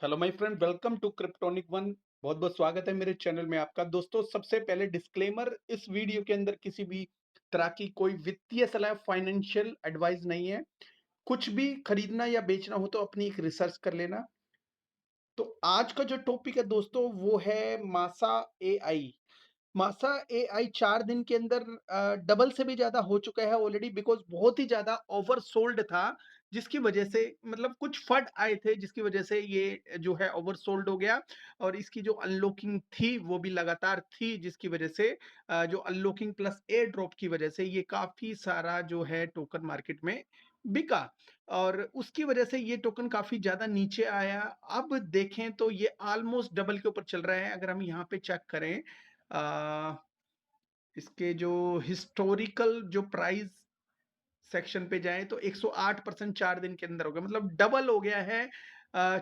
Hello my friend, welcome to Cryptonic One. बहुत बहुत स्वागत है मेरे चैनल में आपका। दोस्तों, सबसे पहले डिस्क्लेमर, इस वीडियो के अंदर किसी भी तरह की कोई वित्तीय सलाह, फाइनेंशियल एडवाइस नहीं है। कुछ भी खरीदना या बेचना हो तो अपनी एक रिसर्च कर लेना। तो आज का जो टॉपिक है दोस्तों, वो है मासा एआई। मासा एआई 4 दिन के अंदर डबल से भी ज़्यादा हो चुका है ऑलरेडी, बिकॉज़ बहुत ही ज़्यादा ओवरसोल्ड था, जिसकी वजह से मतलब कुछ फंड आए थे, जिसकी वजह से ये जो है ओवरसोल्ड हो गया। और इसकी जो अनलॉकिंग थी वो भी लगातार थी, जिसकी वजह से जो अनलॉकिंग प्लस एयर ड्रॉप की वजह से ये काफ़ी सारा जो है टोकन मार्केट में बिका। और उसकी वजह से ये टोकन काफ़ी ज़्यादा नीचे आया। अब देखें तो ये ऑलमोस्ट डबल के ऊपर चल रहा है। अगर हम यहाँ पे चेक करें, अ, इसके जो हिस्टोरिकल जो प्राइस सेक्शन पे जाएँ तो 108% 4 दिन के अंदर हो गया, मतलब डबल हो गया है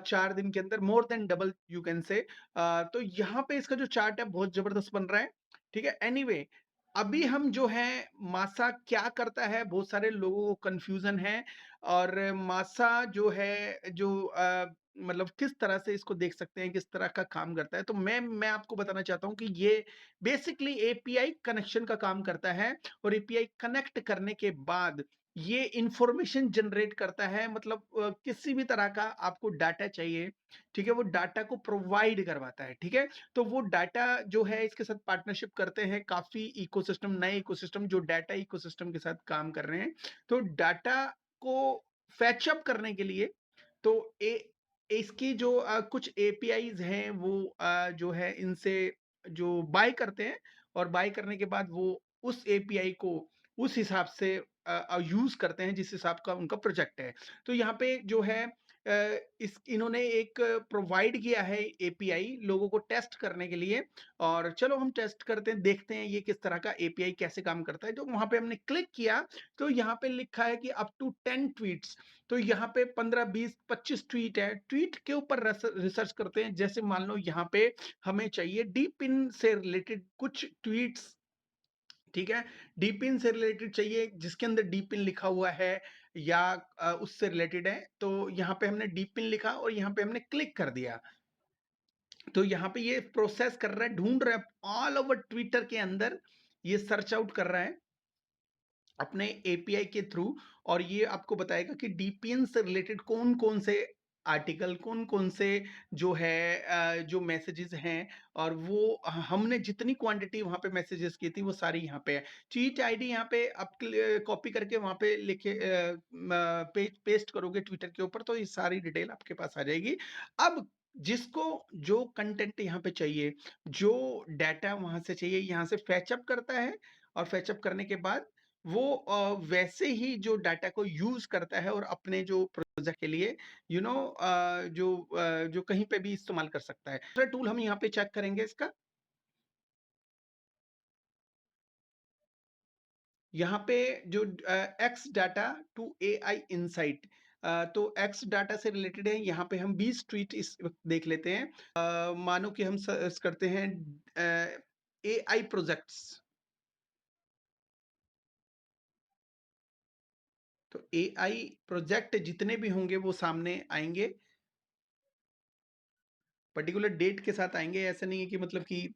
4 दिन के अंदर, more than double U can say. तो यहाँ पे इसका जो चार्ट है बहुत ज़बरदस्त बन रहा है, ठीक है? एनीवे, अभी हम जो है मासा क्या करता है, बहुत सारे लोगों को कन्फ्यूज़न है। और मासा जो है मतलब किस तरह से इसको देख सकते हैं, किस तरह का काम करता है। तो मैं आपको बताना चाहता हूँ कि ये बेसिकली एपीआई कनेक्शन का काम करता है। और एपीआई कनेक्ट करने के बाद ये इंफॉर्मेशन जनरेट करता है, मतलब किसी भी तरह का आपको डाटा चाहिए, ठीक है? वो डाटा को प्रोवाइड करवाता है, ठीक है? तो वो डाटा जो है इसके साथ पार्टनरशिप करते हैं काफ़ी इकोसिस्टम, नए इकोसिस्टम जो डाटा इकोसिस्टम के साथ काम कर रहे हैं। तो डाटा को फैच अप करने के लिए तो ए इसकी जो कुछ एपीआईज़ हैं वो जो है इनसे जो बाय करते हैं। और बाय करने के बाद वो उस एपीआई को उस हिसाब से यूज़ करते हैं जिस हिसाब का उनका प्रोजेक्ट है। तो यहाँ पे जो है इस इन्होंने एक प्रोवाइड किया है एपीआई लोगों को टेस्ट करने के लिए। और चलो हम टेस्ट करते हैं, देखते हैं ये किस तरह का एपीआई कैसे काम करता है। तो वहाँ पे हमने क्लिक किया, तो यहाँ पे लिखा है कि अप टू 10 ट्वीट्स। तो यहाँ पे 15, 20, 25 ट्वीट है। ट्वीट के ऊपर रिसर्च करते हैं। जैसे मान लो यहाँ पे हमें चाहिए डीप इन से रिलेटेड कुछ ट्वीट्स, ठीक है? डीप इन से रिलेटेड चाहिए जिसके अंदर डीप इन लिखा हुआ है या उससे रिलेटेड है। तो यहाँ पे हमने डीप इन लिखा और यहाँ पे हमने क्लिक कर दिया। तो यहाँ पे ये प्रोसेस कर रहा है, ढूँढ रहा है ऑल ओवर ट्विटर के अंदर, ये सर्च आउट कर रहा है अपने एपीआई के थ्रू। और ये आपको बताएगा कि डीपीएन से रिलेटेड कौन-कौन से आर्टिकल, कौन-कौन से जो है जो मैसेजेस हैं। और वो हमने जितनी क्वांटिटी वहाँ पे मैसेजेस की थी वो सारी यहाँ पे है। ट्वीट आईडी यहाँ पे आप कॉपी करके वहाँ पे लिखे पेस्ट करोगे ट्विटर के ऊपर तो ये सारी डिटेल आपके पास आ जाएगी। अब जिसको जो कंटेंट यहाँ पे चाहिए, जो डाटा वहाँ से चाहिए, यहाँ से फैच अप करता है। और फैच अप करने के बाद वो वैसे ही जो डाटा को यूज़ करता है और अपने जो प्रोजेक्ट के लिए जो कहीं पे भी इस्तेमाल कर सकता है। दूसरा टूल हम यहाँ पे चेक करेंगे इसका। यहाँ पे जो X data to AI insight, तो एक्स डाटा से रिलेटेड है। यहाँ पे हम 20 ट्वीट इस वक़्त देख लेते हैं। मानो कि हम सर्च करते हैं एआई प्रोजेक्ट्स। तो एआई प्रोजेक्ट जितने भी होंगे वो सामने आएँगे। पर्टिकुलर डेट के साथ आएँगे, ऐसा नहीं है कि मतलब कि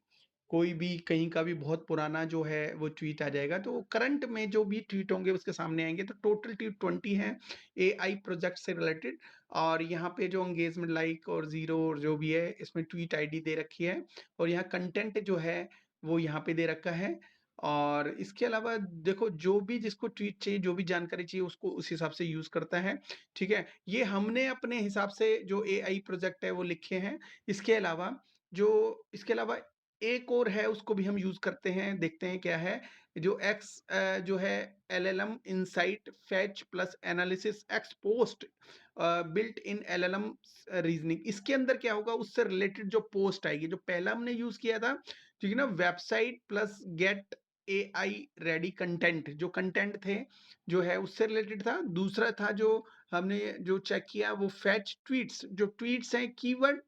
कोई भी कहीं का भी बहुत पुराना जो है वो ट्वीट आ जाएगा। तो करंट में जो भी ट्वीट होंगे उसके सामने आएँगे। तो टोटल ट्वीट 20 हैं एआई प्रोजेक्ट से रिलेटेड। और यहाँ पे जो एंगेजमेंट, लाइक और ज़ीरो और जो भी है इसमें ट्वीट आईडी दे रखी है। और यहाँ कंटेंट जो है वो यहाँ पे दे रखा है। और इसके अलावा देखो, जो भी जिसको ट्वीट चाहिए, जो भी जानकारी चाहिए उसको उस हिसाब से यूज़ करता है, ठीक है? ये हमने अपने हिसाब से जो एआई प्रोजेक्ट है वो लिखे हैं। इसके अलावा जो इसके अलावा एक और है, उसको भी हम यूज़ करते हैं, देखते हैं क्या है। जो जो है LLM insight fetch plus analysis X post built in LLM reasoning. इसके अंदर क्या होगा, उससे रिलेटेड जो पोस्ट आएगी, जो पहला हमने यूज़ किया था, ठीक है ना, website plus get AI ready content, जो कंटेंट थे जो है उससे रिलेटेड था। दूसरा था जो हमने जो चेक किया वो फेच ट्वीट्स, जो ट्वीट्स हैं कीवर्ड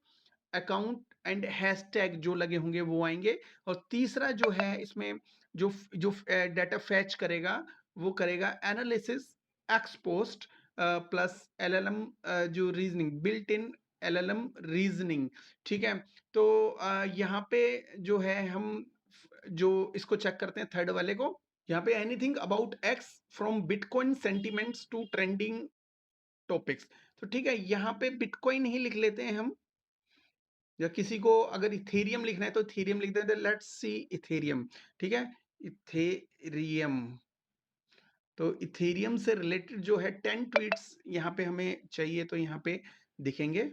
अकाउंट एंड हैशटैग जो लगे होंगे वो आएँगे। और तीसरा जो है इसमें डाटा फेच करेगा, वो करेगा analysis X post plus LLM जो reasoning built in LLM reasoning, ठीक है। तो यहाँ पे जो है हम जो इसको चेक करते हैं थर्ड वाले को, यहाँ पे anything about X from bitcoin sentiments to trending topics. तो ठीक है, यहाँ पे बिटकॉइन ही लिख लेते हैं हम, या किसी को अगर इथेरियम लिखना है तो इथेरियम लिख देते हैं। लेट्स सी इथेरियम, ठीक है, इथेरियम। तो इथेरियम से रिलेटेड जो है 10 ट्वीट्स यहाँ पे हमें चाहिए, तो यहाँ पे दिखेंगे।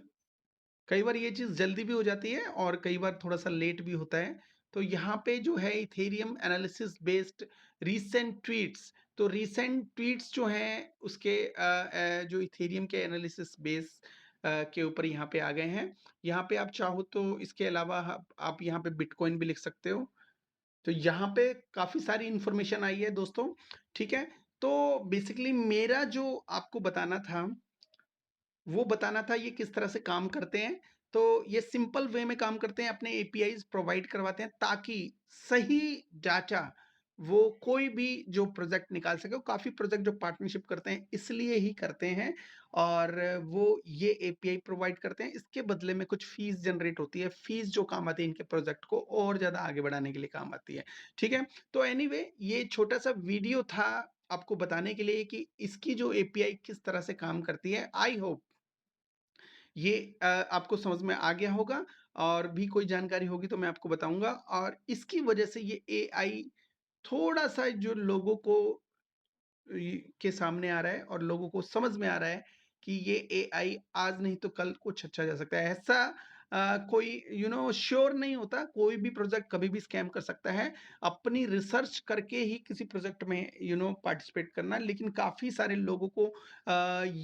कई बार ये चीज़ जल्दी भी हो जाती है और कई बार थोड़ा-सा लेट भी होता है। तो यहाँ पे जो है Ethereum analysis based recent tweets, तो रीसेंट ट्वीट्स जो हैं उसके जो इथेरियम के एनालिसिस बेस के ऊपर यहाँ पे आ गए हैं। यहाँ पे आप चाहो तो इसके अलावा आप यहाँ पे बिटकॉइन भी लिख सकते हो। तो यहाँ पे काफ़ी सारी इन्फॉर्मेशन आई है दोस्तों, ठीक है। तो बेसिकली मेरा जो आपको बताना था, वो बताना था ये किस तरह से काम करते हैं। तो ये सिंपल वे में काम करते हैं, अपने एपीआईज़ प्रोवाइड करवाते हैं ताकि सही डाटा वो कोई भी जो प्रोजेक्ट निकाल सके। वो काफ़ी प्रोजेक्ट जो पार्टनरशिप करते हैं इसलिए ही करते हैं, और वो ये एपीआई प्रोवाइड करते हैं। इसके बदले में कुछ फीस जनरेट होती है, फीस जो काम आती है इनके प्रोजेक्ट को और ज़्यादा आगे बढ़ाने के लिए काम आती है, ठीक है। तो एनीवे ये छोटा-सा वीडियो था आपको बताने के लिए कि इसकी जो एपीआई किस तरह से काम करती है। आई होप ये आपको समझ में आ गया होगा, और भी कोई जानकारी होगी तो मैं आपको बताऊँगा। और इसकी वजह से ये एआई थोड़ा-सा जो लोगों को के सामने आ रहा है और लोगों को समझ में आ रहा है कि ये एआई आज नहीं तो कल कुछ अच्छा जा सकता है। ऐसा कोई श्योर नहीं होता, कोई भी प्रोजेक्ट कभी भी स्कैम कर सकता है। अपनी रिसर्च करके ही किसी प्रोजेक्ट में पार्टिसिपेट करना। लेकिन काफ़ी सारे लोगों को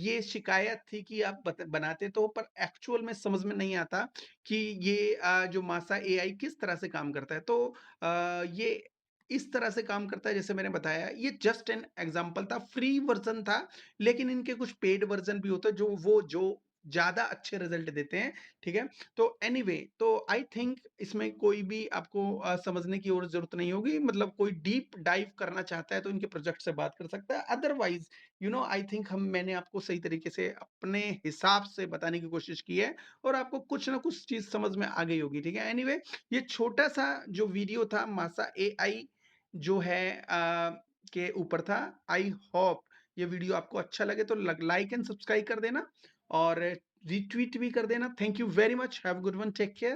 ये शिकायत थी कि आप बनाते तो हो, पर एक्चुअल में समझ में नहीं आता कि ये जो मासा एआई किस तरह से काम करता है। तो ये इस तरह से काम करता है जैसे मैंने बताया। ये जस्ट एन एग्जांपल था, फ्री वर्जन था, लेकिन इनके कुछ पेड वर्जन भी होते हैं जो ज़्यादा अच्छे रिजल्ट देते हैं, ठीक है। तो एनीवे तो आई थिंक इसमें कोई भी आपको समझने की और ज़रूरत नहीं होगी। मतलब कोई डीप डाइव करना चाहता है तो इनके प्रोजेक्ट से बात कर सकता है। अदरवाइज़ आई थिंक मैंने आपको सही तरीके से अपने हिसाब से बताने की कोशिश की है, और आपको कुछ ना कुछ चीज़ समझ में आ गई होगी, ठीक है। एनीवे ये छोटा-सा जो वीडियो था मासा एआई जो है के ऊपर था। आई होप ये वीडियो आपको अच्छा लगे तो लाइक एंड सब्सक्राइब कर देना, और रिट्वीट भी कर देना। Thank you very much, have a good one, take care.